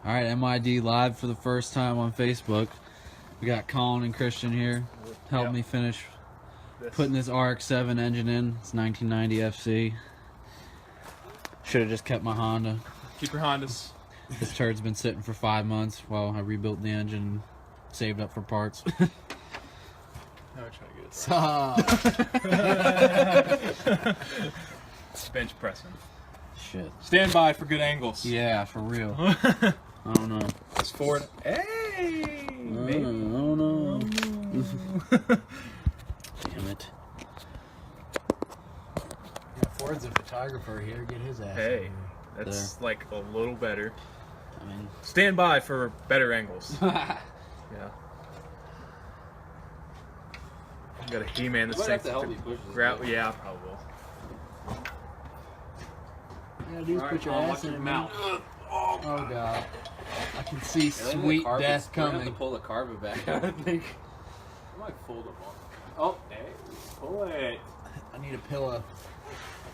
All right, MID live for the first time on Facebook. We got Colin and Christian here. Help me finish putting this RX7 engine in. It's 1990 FC. Should have just kept my Honda. Keep your Hondas. This turd's been sitting for 5 months while I rebuilt the engine and saved up for parts. Now we're trying to get it. It's bench pressing. Shit. Stand by for good angles. Yeah, for real. I don't know. It's forward. Hey! Maybe. Oh no. Damn it. Yeah, Ford's a photographer here. Get his ass. Hey, that's like a little better. I mean, Stand by for better angles. Yeah. Got a He-Man that's safe to grab. Yeah, I probably will. All you gotta do is put your ass in your mouth. Oh god. I can see sweet death coming. I have to pull the carpet back out, I think. I might fold them off. Oh, hey, pull it. I need a pillow.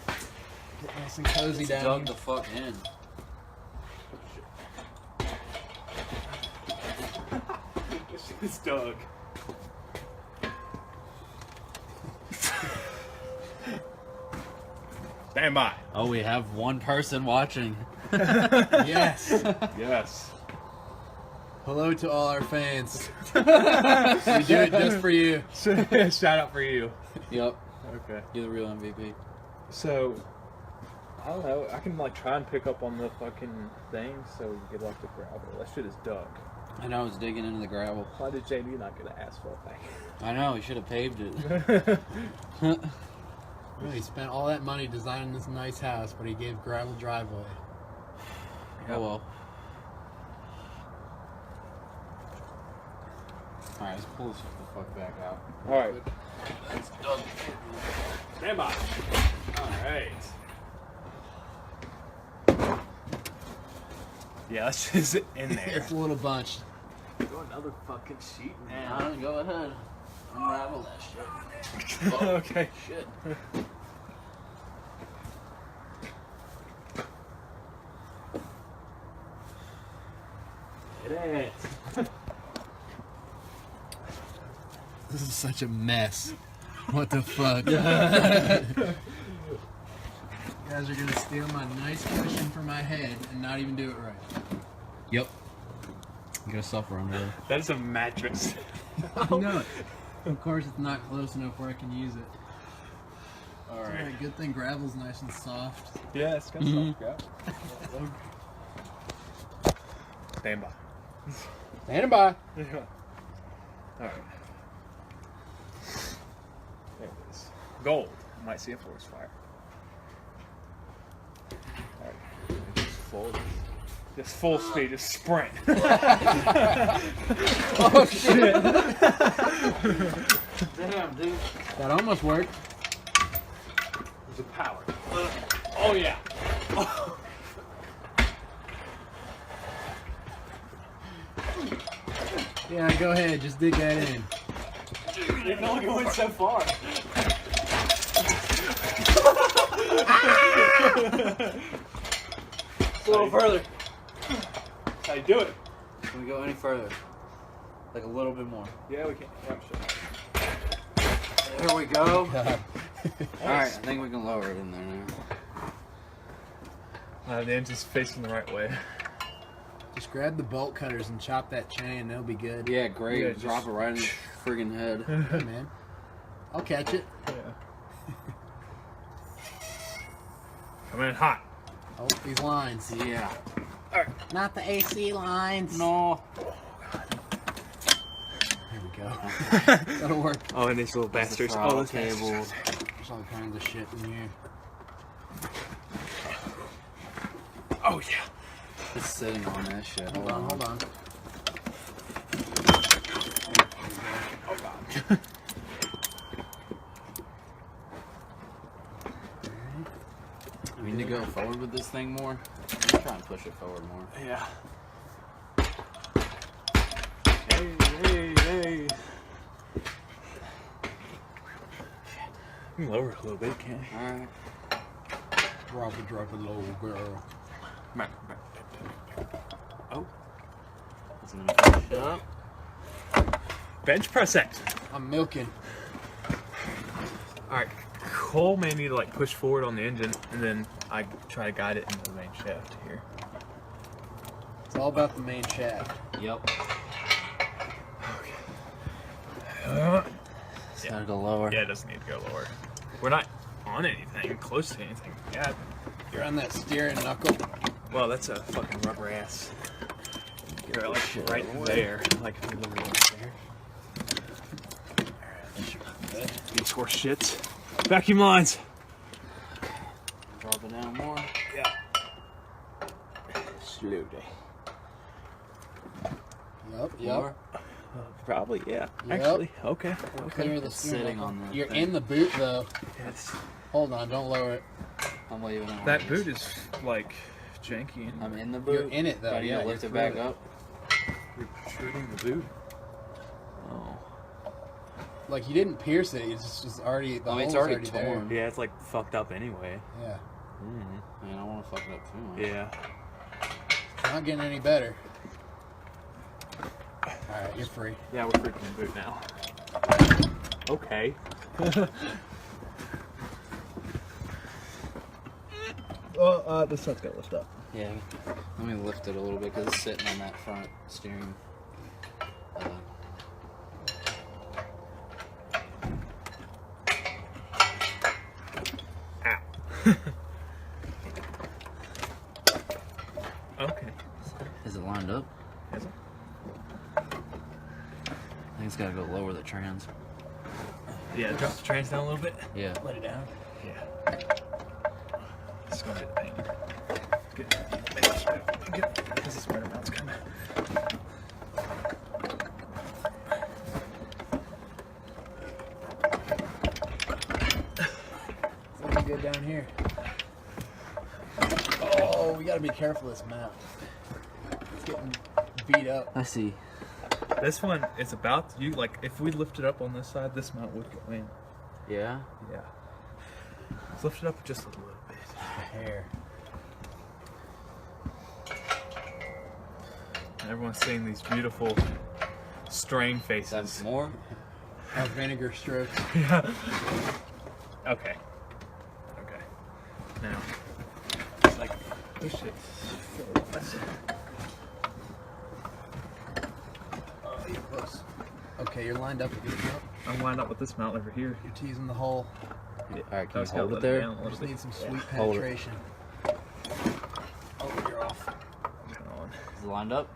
Get nice and cozy down Dug here. the fuck in. It's Doug. Stand by. Oh, we have one person watching. Yes. Yes. Hello to all our fans. We do it just for you. Shout out for you. Yep. Okay. You're the real MVP. So, I don't know. I can like try and pick up on the fucking thing so we can get off the gravel. That shit is Doug. I know, it's digging into the gravel. Why did JD not get an asphalt thing? I know, he should have paved it. Well, he spent all that money designing this nice house, but he gave gravel driveway. Oh well. Alright, let's pull this the fuck back out. Alright. That's Doug. Stand by. Alright. Yeah, that's just in there. It's a little bunched. Go another fucking sheet, man. Go ahead. Unravel that shit. Oh, Okay. shit. Get it. This is such a mess. What the fuck? You guys are gonna steal my nice cushion for my head and not even do it right. Yep. You gotta suffer under there. That is a mattress. I know it. Of course, it's not close enough where I can use it. Alright. Good thing gravel's nice and soft. Yeah, it's got soft ground. Stand by. Standing by. Yeah. Alright. There it is. Gold. You might see a forest fire. Alright. Just full speed, just sprint. Oh shit! Damn, dude. That almost worked. There's a power. Oh yeah. Yeah, go ahead. Just dig that in. You can only go in so far. A little further. That's how you do it. Can we go any further? Like a little bit more. Yeah, we can. Yeah, I'm sure. There we go. God. Alright, I think we can lower it in there now. The engine's facing the right way. Just grab the bolt cutters and chop that chain. They'll be good. Yeah, great. Yeah, Drop it right in the friggin' head. Hey, man. I'll catch it. Yeah. Coming in hot. Oh, these lines. Yeah. Not the AC lines. No. Here we go. That'll work. Oh, and these little bastards. Oh, this cable. There's all kinds of shit in here. Oh yeah. It's sitting on that shit. Hold on, hold on. Oh god. We need to go forward with this thing more. I'm trying to push it forward more. Yeah. Hey. You can lower it a little bit, can't you? Alright. Drop it low, girl. Back. Oh. It's gonna finish it up. Bench press it. I'm milking. All right, Cole may need to like push forward on the engine, and then I try to guide it into the main shaft here. It's all about the main shaft. Yep. Okay. It's gotta go lower. Yeah, it doesn't need to go lower. We're not on anything, close to anything. Yeah. You're on that steering knuckle. Well, that's a fucking rubber ass. You're like right there. Like if you look right there. These horse shits. Vacuum lines. Drop it down more. Yeah. Slowly. Yep. More. Probably, yeah. Yep. Actually, okay. Clear the It's steering sitting knuckle. on the You're thing. in the boot though. Yes. Hold on, don't lower it. I'm leaving it. That boot is like janky. And I'm in the boot. You're in it though. Do I need Yeah, to lift you're it back through up. you're protruding the boot. Oh. Like you didn't pierce it. It's just already. The I mean, it's hole's already there. torn. Yeah, it's like fucked up anyway. Yeah. Man, I want to fuck it up too much. Yeah. It's not getting any better. All right, you're free. Yeah, we're freaking the boot now. Okay. Well, this side's got to lift up. Yeah. Let me lift it a little bit because it's sitting on that front steering. Ow. Okay. Is it lined up? Is it? I think it's got to go lower the trans. Yeah, drop the trans down a little bit. Yeah. Let it down. Yeah. It's going to be the pain. Good. Because the spider mount's coming. It's looking good down here. Oh, we gotta be careful of this mount. It's getting beat up. I see. This one is about you. Like, if we lift it up on this side, this mount would go in. Yeah? Yeah. Let's lift it up just a little bit. Hair. And everyone's seeing these beautiful strain faces. That's more? Our vinegar strokes. Yeah. Okay. Okay. Now, it's like, push it. Oh, you're close. Okay, you're lined up with your mount. I'm lined up with this mount over here. You're teasing the hole. Alright, can you Just gotta hold it let there? down a little Just bit. need some sweet Hold it. penetration. Oh, you're off. Hang on. Is it lined up?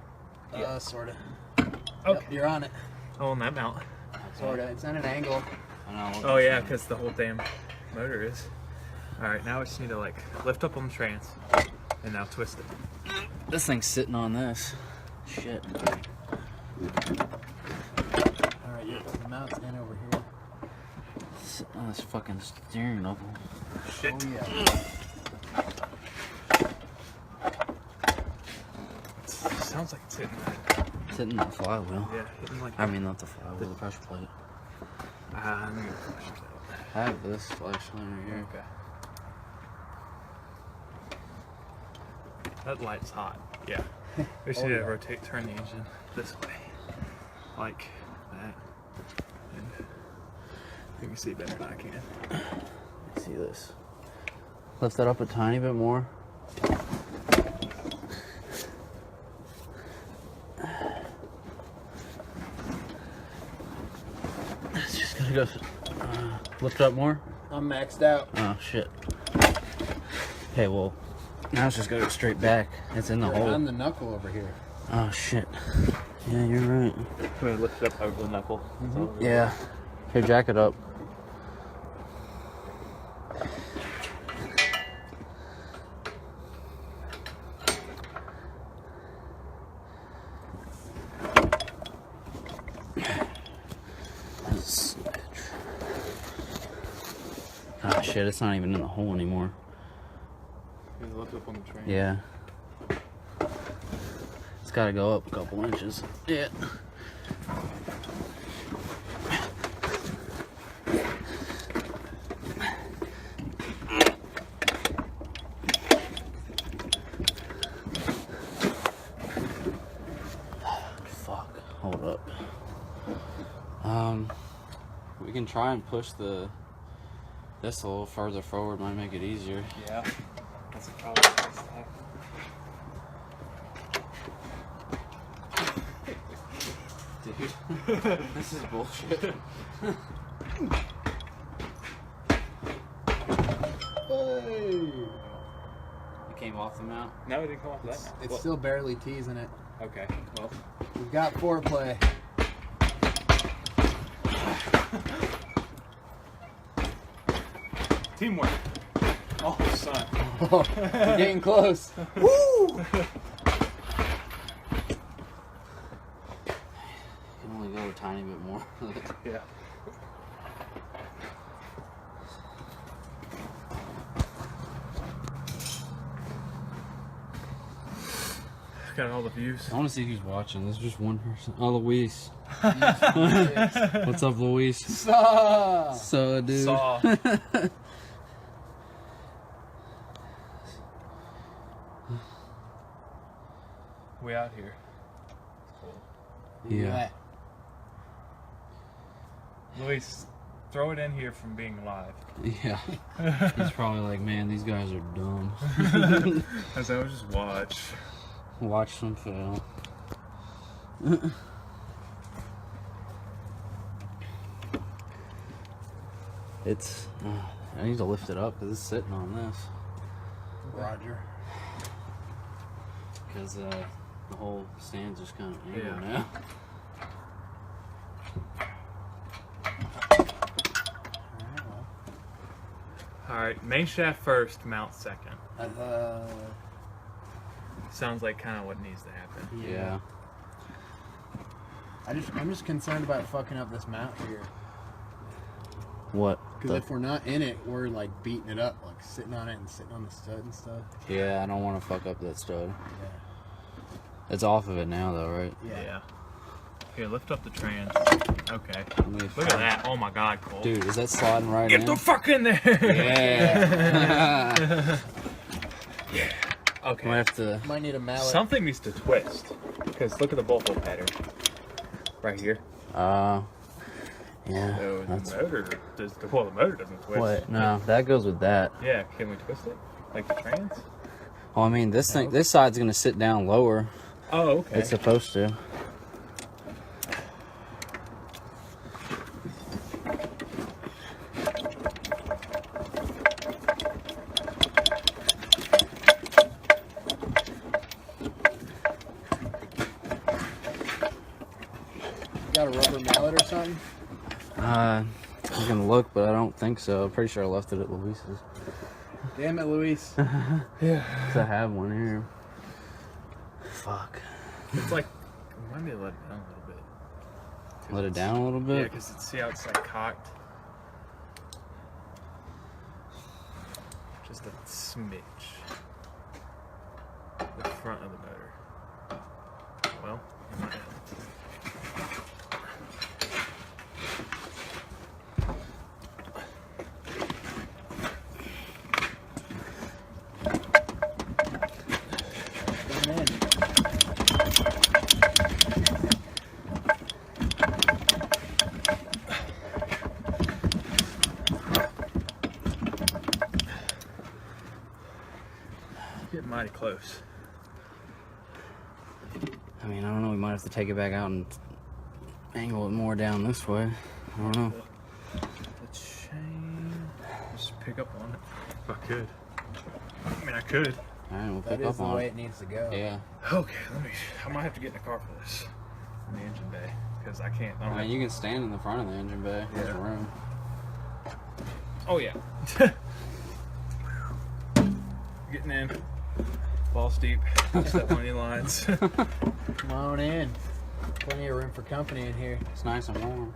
Sorta. Okay. Yep, you're on it. Oh, on that mount. Sorta. It's at an angle. I know. Oh yeah, because the whole damn motor is. Alright, now I just need to like lift up on the trans. And now twist it. This thing's sitting on this. Shit. Alright, the mount's in over here. Sitting on this fucking steering knuckle. Shit. Oh, yeah. Sounds like it's hitting that. Sitting on the flywheel. Yeah, hitting like I mean, not the flywheel, the pressure plate. I'm gonna push it out. I have this flashlight right here. Okay. That light's hot. Yeah. We just Oh, need to yeah. rotate, turn the engine this way. Like that. And you can see better than I can. See this. Lift that up a tiny bit more. It's just gotta go. Lift it up more. I'm maxed out. Oh shit. Okay, well, now it's just gotta go straight back. It's in the You're hole. on the knuckle over here. Oh shit. Yeah, you're right. Can we lift it up over the knuckle? Yeah. Here, jack it up. Ah shit, it's not even in the hole anymore. Can we lift up on the train? Yeah. It's gotta go up a couple inches. Yeah. can try and push this a little further forward. Might make it easier. Yeah. That's probably what needs to happen. Dude, this is bullshit. Hey! It came off the mount. No, it didn't come off that now. It's still barely teasing it. Okay, well. We've got foreplay. Teamwork. Oh, son. You're getting close. Woo! You can only go a tiny bit more. Yeah. Got all the views. I want to see who's watching. There's just one person. Oh, Luis. What's up, Luis? Saw. So, dude. Saw. We out here. Yeah. Luis, throw it in here from being live. Yeah. He's probably like, man, these guys are dumb. As I was just watch. Watch them fail. It's. I need to lift it up because it's sitting on this. Roger. Because the whole stand's just kind of angled Yeah. now. Alright, well. Alright, main shaft first, mount second. Uh, Sounds like kind of what needs to happen. Yeah. I'm just concerned about fucking up this mount here. What? Because if we're not in it, we're like beating it up, like sitting on it and sitting on the stud and stuff. Yeah, I don't want to fuck up that stud. Yeah. It's off of it now, though, right? Yeah. Here, lift up the trans. Okay. Let me Look at that. Oh my god, Cole. Dude, is that sliding right Get in? the fuck in there! Yeah. Okay. Might have to. Might need a mallet. Something needs to twist. Because look at the bolt hole pattern. Right here. Yeah. So That's the motor does. Well, the motor doesn't twist. what? No, that goes with that. Yeah, can we twist it? Like the trans? Well, I mean, this side's gonna sit down lower. Oh, okay. It's supposed to. Got a rubber mallet or something? You can look, but I don't think so. I'm pretty sure I left it at Luis's. Damn it, Luis. Yeah. 'Cause I have one here. Fuck. It's like, remind me to let it down a little bit. Let it down a little Yeah, bit? because see how it's like cocked? Just a smidge. The front of the motor. Well, you might have to. Come in. Getting mighty close. I mean, I don't know. We might have to take it back out and angle it more down this way. I don't know. The chain. Just pick up on it. If I could. I mean, I could. All right, we'll That pick is up the on way it. it needs to go. Yeah. Okay, I might have to get in the car for this. In the engine bay. Because I can't. I don't I mean, have- you can stand in the front of the engine bay. There's Yeah. room. Oh, yeah. Getting in. Balls deep. Step on any lines. Come on in. Plenty of room for company in here. It's nice and warm.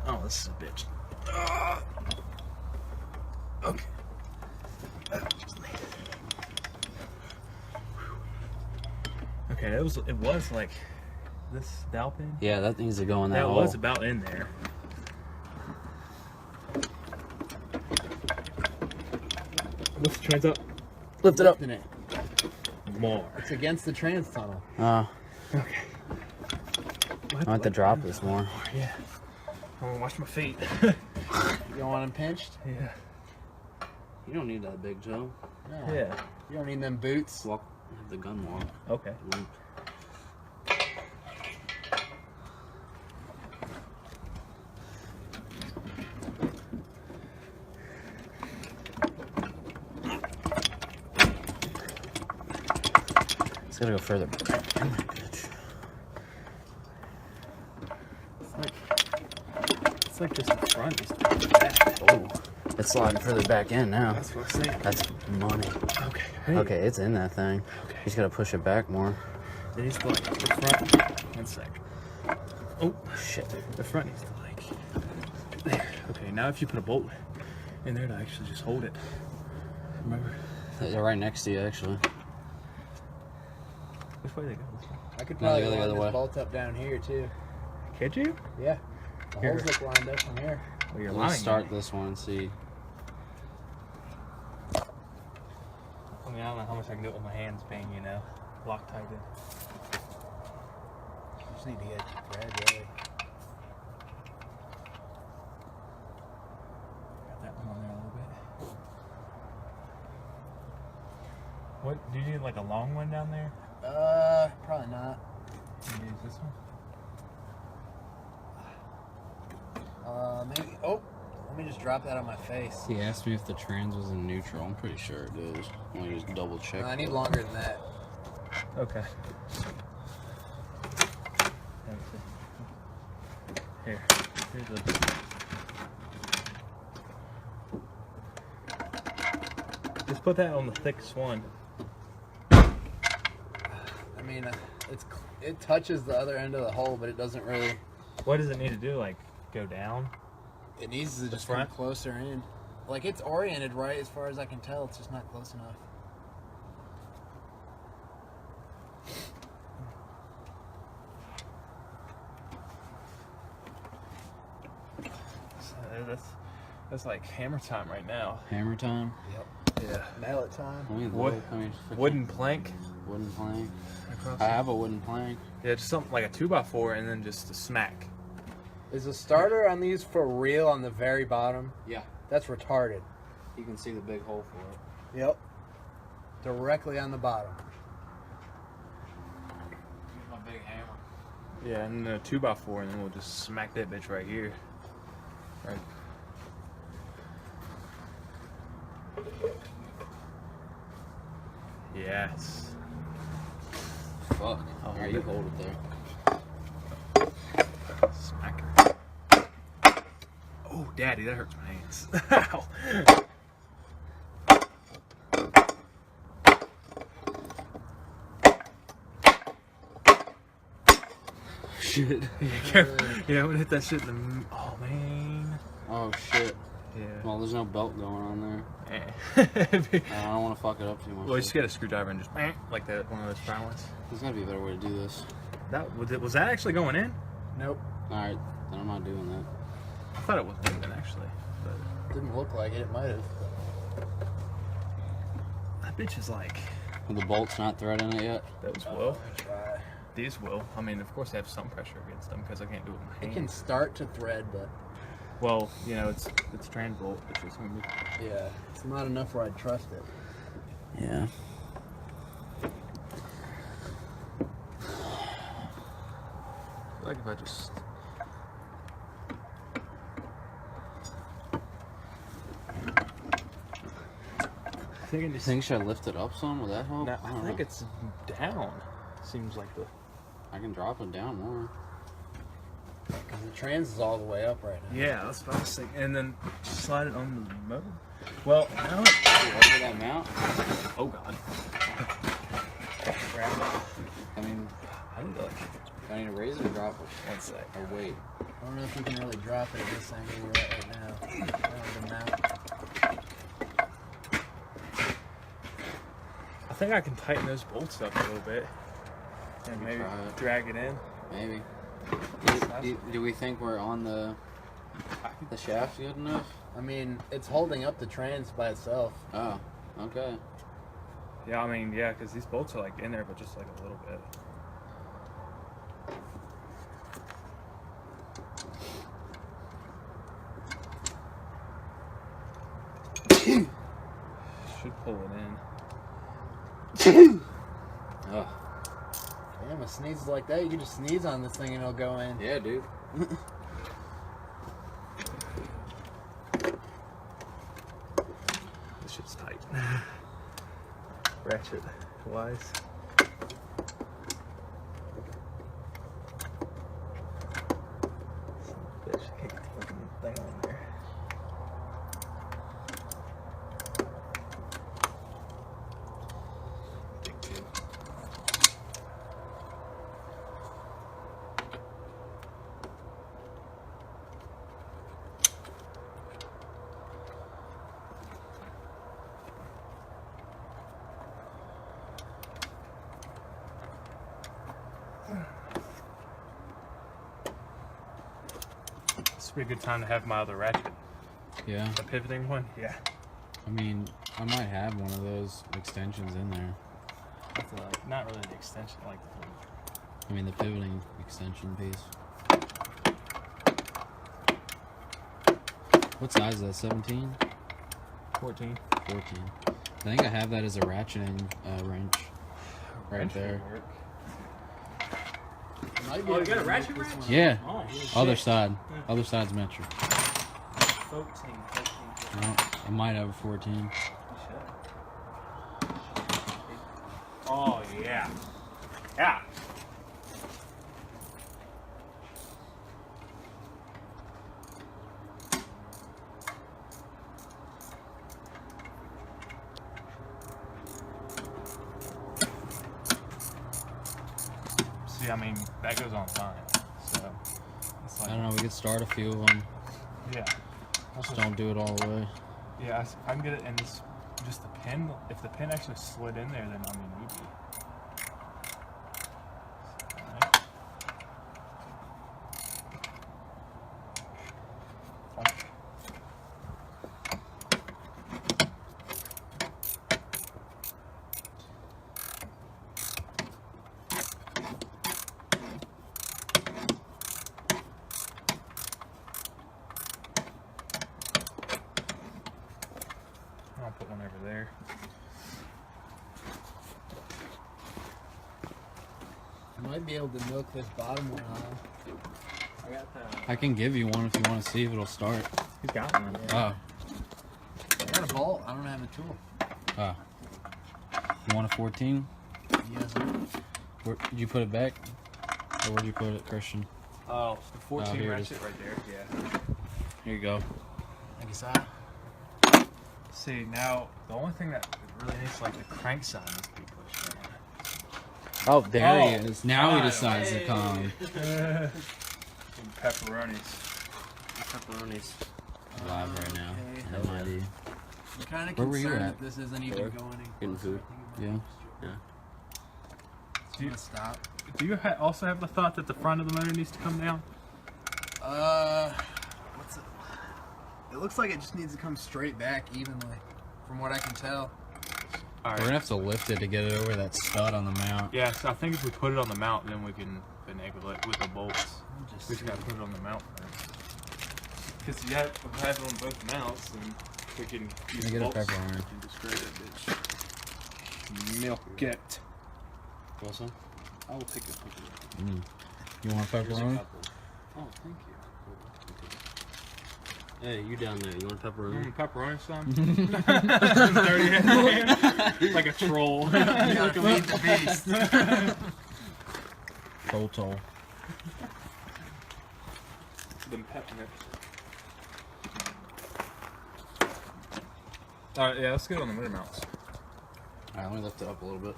Oh, this is a bitch. Okay. Okay, it was like this dowel pin. Yeah, that needs to go in that That hole. was about in there. Lift the trans up. Lift it up. Lifting it. More. It's against the trans tunnel. Okay. I have to drop this more. Yeah. gonna wash my feet. You don't want them pinched? Yeah. You don't need that big toe. No. Yeah. You don't need them boots. Walk, have the gun walk. Okay. It's gotta go further. It's like just the front is the back. Oh, it's sliding further back in now. That's what I'm saying. That's money. Okay. Hey. Okay, it's in that thing. Okay. You just gotta push it back more. It needs to like the front. 1 sec. Oh Shit. the front needs to like there. Okay, now if you put a bolt in there to actually just hold it. Remember? They're right next to you, actually. Which way they go? I could No, probably the other line way. this bolt up down here too. Could you? Yeah. The Here. holes look lined up from here. Well, you're Let's lying. start this one and see. I mean, I don't know how much I can do it with my hands being, you know, Loctite in. You just need to get thread really. Got that one on there a little bit. What, do you need like a long one down there? Probably not. You use this one? Maybe. Oh, let me just drop that on my face. He asked me if the trans was in neutral. I'm pretty sure it is. Let me just double check. No, I need longer than that. Okay. Here. Here's a... Just put that on the thickest one. I mean, it touches the other end of the hole, but it doesn't really. What does it need to do? Like, go down? It needs to just front? come closer in. Like, it's oriented right as far as I can tell. It's just not close enough. So that's like hammer time right now. Hammer time. Yep. Yeah. Mallet time. I mean, Wood- freaking Wooden plank. wooden plank. Across I have a wooden plank. Yeah, just something like a 2x4 and then just a smack. Is the starter on these for real on the very bottom? Yeah. That's retarded. You can see the big hole for it. Yep. Directly on the bottom. Here's my big hammer. Yeah, and then a 2x4 and then we'll just smack that bitch right here. Right. Yes. Fuck. I'll Alright, hold you it. hold it there. Smack it. Oh, daddy, that hurts my hands. Ow. Shit. Yeah, I'm gonna hit that shit in the... Oh, man. Oh shit. Yeah. Well, there's no belt going on there. Eh. I don't want to fuck it up too much. Well, you just get a screwdriver and just... Like that, one of those fire ones. There's gotta be a better way to do this. Was that actually going in? Nope. Alright, then I'm not doing that. I thought it was going in, actually. But Didn't look like it. It might have. that bitch is like... Well, the bolt's not threading it yet. Those will. Try. These will. I mean, of course, they have some pressure against them because I can't do it with my It hands. can start to thread, but Well, you know, it's trans bolt, which is going to be... yeah, it's not enough where I'd trust it. Yeah. Like if I just... I Think should I lift it up some? Would that help? No, I I don't think know. it's down. Seems like the... I can drop it down more. Because the trans is all the way up right now. Yeah, that's what I was thinking. And then slide it on the motor. Well, now Over that mount? Oh, God. I mean, I need to, like... do I need to raise it or drop it? 1 sec. Or wait? I don't know if you can really drop it at this angle we're at right now. The mount. I think I can tighten those bolts up a little bit. And Maybe maybe try it. drag it in. Maybe. Do we think we're on the shaft good enough? I mean, it's holding up the trans by itself. Oh, okay. Yeah, I mean, yeah, because these bolts are like in there, but just like a little bit. Should pull it in. Oh. Damn, a sneeze is like that. You can just sneeze on this thing and it'll go in. Yeah, dude. This shit's tight. Ratchet wise. Bitch, I can't get the fucking thing on there. Big deal. This would be a good time to have my other ratchet. Yeah. The pivoting one? Yeah. I mean, I might have one of those extensions in there. Not really the extension, like I mean, the pivoting extension piece. What size is that? 17? 14. 14. I think I have that as a ratcheting wrench. Right there. Oh, you got a ratchet wrench? Yeah. Oh, Other side. Other side's metric. 14. No, I might have a 14. Oh, yeah. Yeah. See, I mean, that goes on fine. So, it's like, I don't know, we could start a few of them. yeah. Just don't do it all the way. Yeah, I can get it in this, just the pin. If the pin actually slid in there, then I mean, easy. Alright. I'll put one over there. I might be able to milk this bottom one off. I got that. I can give you one if you want to see if it'll start. He's got one. Oh. I got a bolt. I don't have a tool. Oh. You want a 14? Yes. Where, did you put it back? Or where'd you put it, Christian? Oh, the 14 here it ratchet is. right there. Yeah. Here you go. I guess I. See, now, the only thing that really needs, like, the crank side needs to be pushed in. Oh, there he Oh, is. Now he God. decides to come. Some pepperonis. Pepperonis. Live right now. Okay. No idea. I'm kind of Where were you concerned at? that this isn't even going in. Getting food. Yeah. Do you stop? Do you also have the thought that the front of the motor needs to come down? What's it? It looks like it just needs to come straight back evenly, from what I can tell. All We're gonna have to lift it to get it over that stud on the mount. Yeah, so I think if we put it on the mount, then we can finagle it with the bolts. Just We just gotta put it on the mount first. Because you have it on both mounts, and we can use Let me get a bolts pepperoni. and just grade it, bitch. Milk it. Want some? I will take a picture. You want a Here's a pepperoni? couple. Oh, thank you. Hey, you down there? You want a pepperoni? Pepperoni, son? Dirty hand. Like a troll. like a meat the beast. Total. Them peppernips. Alright, yeah, let's get on the motor mounts. Alright, let me lift it up a little bit.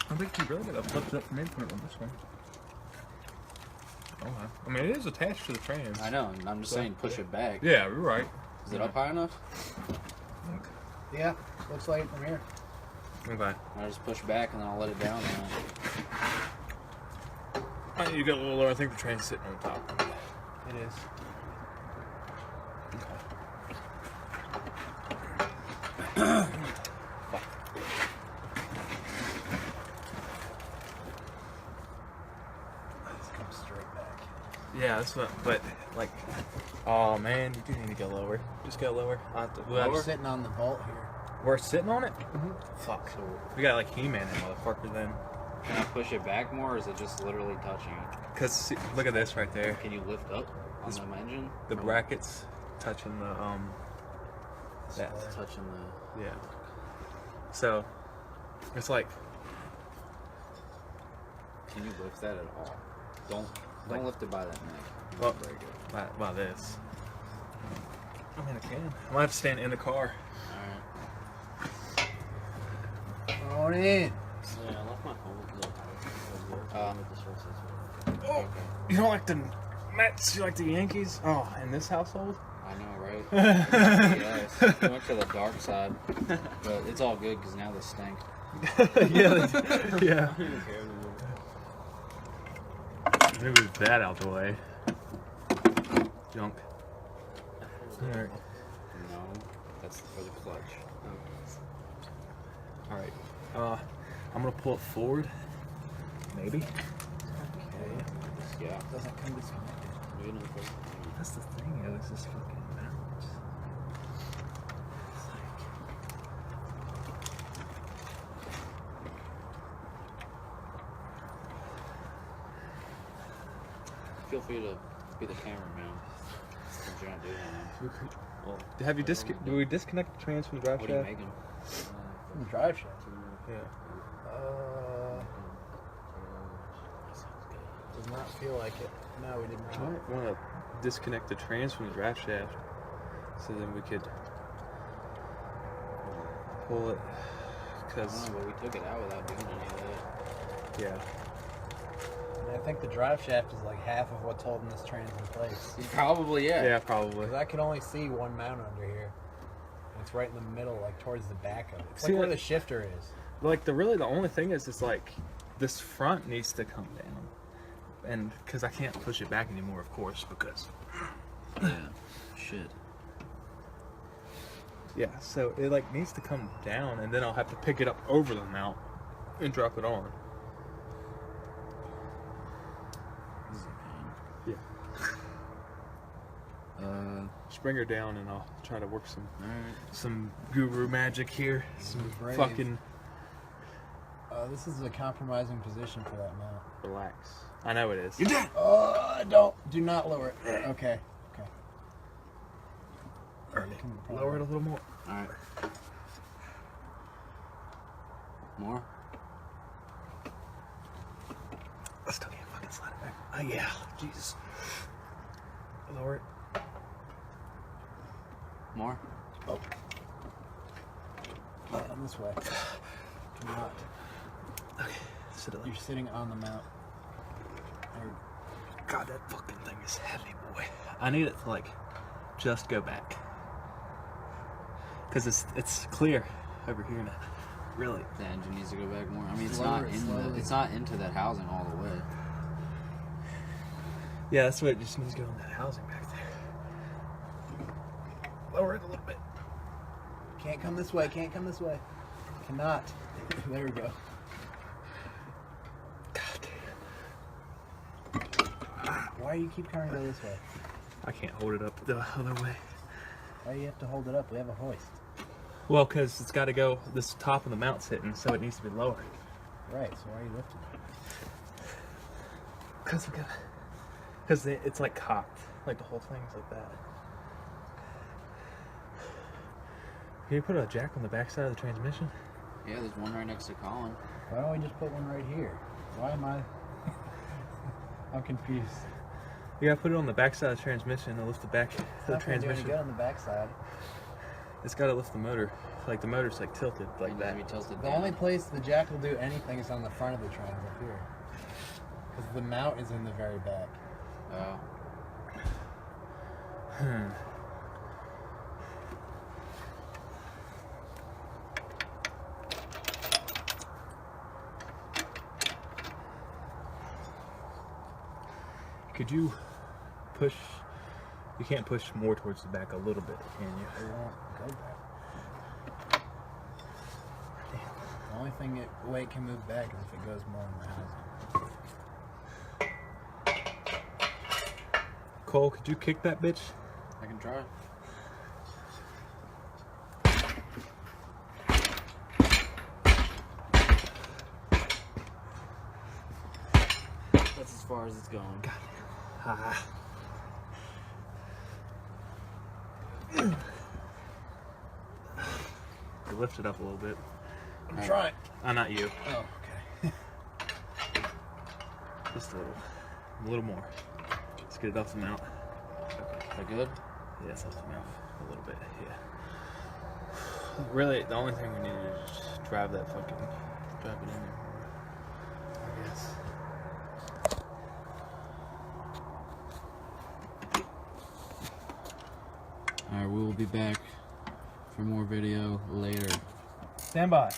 I think you really gotta flip it up from in put it on this one. Okay. I mean, it is attached to the trans. I know, and I'm just saying push it back. Yeah, you're right. Is it up high enough? Yeah, looks like it from here. Okay. I just push back and then I'll let it down. You got a little lower. I think the train's sitting on top. It is. Yeah, Yeah, that's what. But like, oh man, you do need to go lower. Just go lower. We're sitting on the vault here. We're sitting on it. Fuck. So we got like He-Man and motherfucker then. Can I push it back more, or is it just literally touching it? Cause look at this right there. Can you lift up on the engine? The brackets touching the That's touching the. Yeah. So it's like. Can you lift that at all? Don't lift it by that neck. Well, Very good. by this. I mean, I can. I might have to stand in the car. On in. So, yeah, I left my phone with the Oh, you don't like the Mets? You like the Yankees? Oh, in this household? I know, right? Yes. We went to the dark side, but it's all good because now they stink. Yeah. Move that out the way. Junk. Alright. No, that's for the clutch. Alright. I'm gonna pull it forward. Maybe. Okay. Yeah. It doesn't come disconnected. That's the thing, it was just fucking backwards. It's Feel free to be the cameraman. Since you're not doing that. well, have you do we disconnect the trans from the drive What are you shaft? making? From the drive shaft. Yeah. Does not feel like it. No, we did I not. might want to disconnect the trans from the drive shaft so then we could pull it. Because, But we took it out without doing any of that. yeah. And I think the drive shaft is like half of what's holding this trans in place. Probably, yeah. Yeah, probably. Because I can only see one mount under here. And it's right in the middle, like towards the back of it. It's See, like where like- the shifter is. Like, the only thing is like, this front needs to come down. And, because I can't push it back anymore, of course, because... Yeah. Shit. Yeah, so it, like, needs to come down, and then I'll have to pick it up over the mount and drop it on. This is a pain. Yeah. Spring her down, and I'll try to work Alright. some guru magic here. Some Brave. fucking... This is a compromising position for that mount. Relax. I know it is. You're dead! Do not lower it. Okay. Lower it a little more. Alright. More? I still can't fucking slide it back. Oh, yeah. Jesus. Lower it. More? This way. Not. Okay. Sit it You're sitting on the mount. God, that fucking thing is heavy, boy. I need it to, like, just go back. Because it's clear over here now. Really. The engine needs to go back more. I mean, it's Lower not it in slowly. it's not into that housing all the way. Yeah, that's what it just needs to go in that housing back there. Lower it a little bit. Can't come this way. Cannot. There we go. God damn. Why do you keep trying to go this way? I can't hold it up the other way. Why do you have to hold it up? We have a hoist. Well, because it's got to go, this top of the mount's hitting, so it needs to be lower. Right, so why are you lifting it? Because it's like cocked. Like the whole thing's like that. Can you put a jack on the backside of the transmission? Yeah, there's one right next to Colin. Why don't we just put one right here? Why am I... I'm confused. You gotta put it on the backside of the transmission and lift the back of the Not gonna do any transmission. good on the backside. It's gotta lift the motor. Like the motor's like tilted like It that. needs to be tilted The down. only place the jack will do anything is on the front of the trans up here. Because the mount is in the very back. Oh. Could you push? You can't push more towards the back a little bit, can you? It won't go back. The only way it can move back is if it goes more in the housing. Cole, could you kick that bitch? I can try. That's as far as it's going. You lift it up a little bit. I'm trying. Not you. Oh, okay. Just a little more. Just get it off the mount. Is that good? Yeah, it's off the mouth a little bit. Yeah. Really, the only thing we need is just drive it in there more. I guess. Alright, we will be back for more video later. Stand by.